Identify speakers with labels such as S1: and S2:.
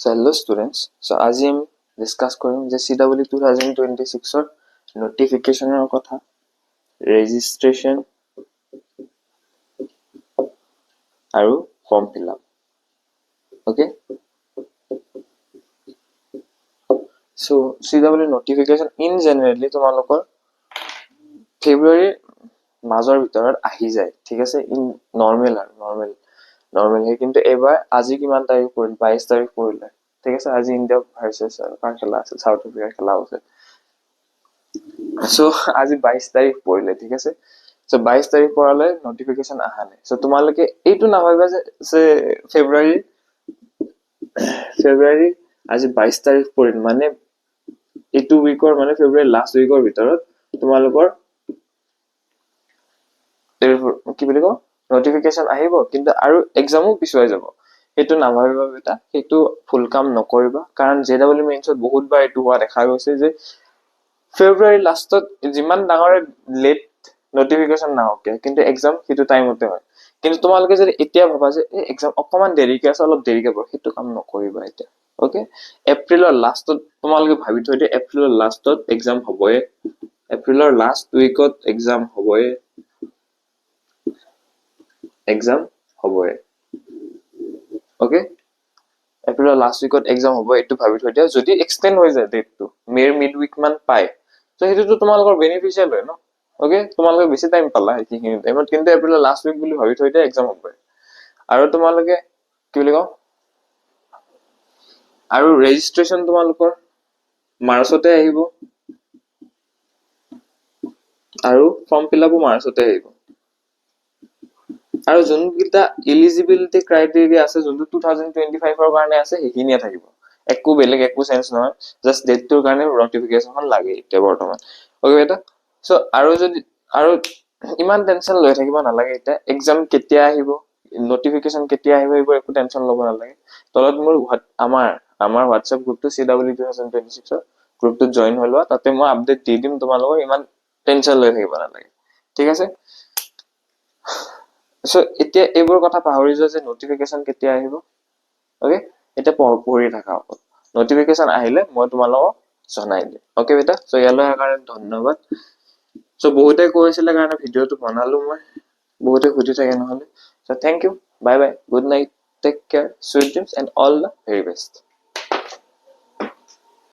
S1: So hello students. So আজি আমি discuss কৰিম যে CW 2026 ৰ নোটিফিকেশনৰ কথা, ৰেজিষ্ট্ৰেচন আৰু form fill up. Okay? So CW notification in generally তোমালোকৰ ফেব্ৰুৱাৰী মাজৰ ভিতৰত আহি যায়. ঠিক আছে? ইন নৰ্মেল আৰু নৰ্মেল কিন্তু এবাৰ আজি কিমান তাৰিখ পৰিল? 22 তাৰিখ পৰিলে. ঠিক আছে? আজি ইন্ডিয়া ভাৰ্চেছ কাৰ খেলা আছে? সাউথ আফ্ৰিকাৰ খেলা আছে. So আজি 22 তাৰিখ পৰিলে. ঠিক আছে? So 22 তাৰিখ পৰালৈ নোটিফিকেশন আহা নাই. So তোমালোকে এইটো নাভাবিবা যে ফেব্ৰুৱাৰী আজি 22 তাৰিখ পৰিল মানে এইটো উইকৰ মানে ফেব্ৰুৱাৰী লাষ্ট উইকৰ ভিতৰত তোমালোকৰ কি বুলি কওঁ নোটিফিকেশন আহিব কিন্তু আৰু এক্সামো পিছুৱাই যাব. সেইটো নাভাবিবা বেটা, সেইটো ফুল কাম নকৰিবা কাৰণ জেডব্লিউ মেইনছত বহুতবাৰ এইটো হোৱা দেখা গৈছে যে ফেব্ৰুৱাৰী লাষ্টত যিমান ডাঙৰ লেট নোটিফিকেশন নাহকে কিন্তু এক্সাম সেইটো টাইমতে হয়. কিন্তু তোমালোকে যদি এতিয়া ভাবা যে এক্সাম অকমান দেৰিকে আছে অলপ দেৰিকে পঢ়, সেইটো কাম নকৰিবা এতিয়া. ওকে, এপ্ৰিলৰ লাষ্টত তোমালোকে ভাবি থৈ দিয়া এপ্ৰিলৰ লাষ্টত এক্সাম হ'বয়ে, এপ্ৰিলৰ লাষ্ট উইকত এক্সাম হ'বয়ে. ওকে, এপ্ৰিলৰ লাষ্ট উইকত এক্সাম হ'ব, এইটো ভাবি থৈ দিয়া. যদি এক্সটেণ্ড হৈ যায় ডেটটো মেৰ মিড উইক মান পায় তো সেইটোতো তোমালোকৰ বেনিফিচিয়েল হয় ন. ওকে, তোমালোকে বেছি টাইম পালা সেইখিনি টাইমত, কিন্তু এপ্ৰিলৰ লাষ্ট উইক বুলি ভাবি থৈ দিয়া এক্সাম হ'ব. আৰু তোমালোকে কি বুলি কওঁ আৰু ৰেজিষ্ট্ৰেচন তোমালোকৰ মাৰ্চতে আহিব আৰু ফৰ্ম ফিল আপো মাৰ্চতে আহিব. আৰু যোনকেইটা এলিজিবিলিটি ক্ৰাইটেৰিয়া আছে যোনটো 2025 কাৰণে আছে সেইখিনিয়ে থাকিব. একো বেলেগ একো চেঞ্জ নহয়, জাষ্ট ডেটটোৰ কাৰণে নটিফিকেশনখন লাগে এতিয়া বৰ্তমান. ওকে বেটা, সো আৰু ইমান টেনচন লৈ থাকিব নালাগে. এতিয়া এক্সাম কেতিয়া আহিব, নোটিফিকেশন কেতিয়া আহিব এইবোৰ একো টেনচন ল'ব নালাগে. তলত মোৰ আমাৰ হোৱাটছএপ গ্ৰুপটো CW 2026 গ্ৰুপটোত জইন হৈ লোৱা, তাতে মই আপডেট দি দিম তোমালোকৰ, ইমান টেনচন লৈ থাকিব নালাগে. ঠিক আছে? সো এতিয়া এইবোৰ কথা পাহৰি যোৱা যে নোটিফিকেশন কেতিয়া আহিব. ওকে, এতিয়া পঢ়ি থাকা অকল, নোটিফিকেশন আহিলে মই তোমালোকক জনাই দিম. ওকে বেটা, সো ইয়ালৈ অহাৰ কাৰণে ধন্যবাদ. সো বহুতে কৈছিলে কাৰণে ভিডিঅ'টো বনালো মই, বহুতে সুধি থাকে নহ'লে. So thank you, bye bye, good night, take care, sweet dreams and all the very best.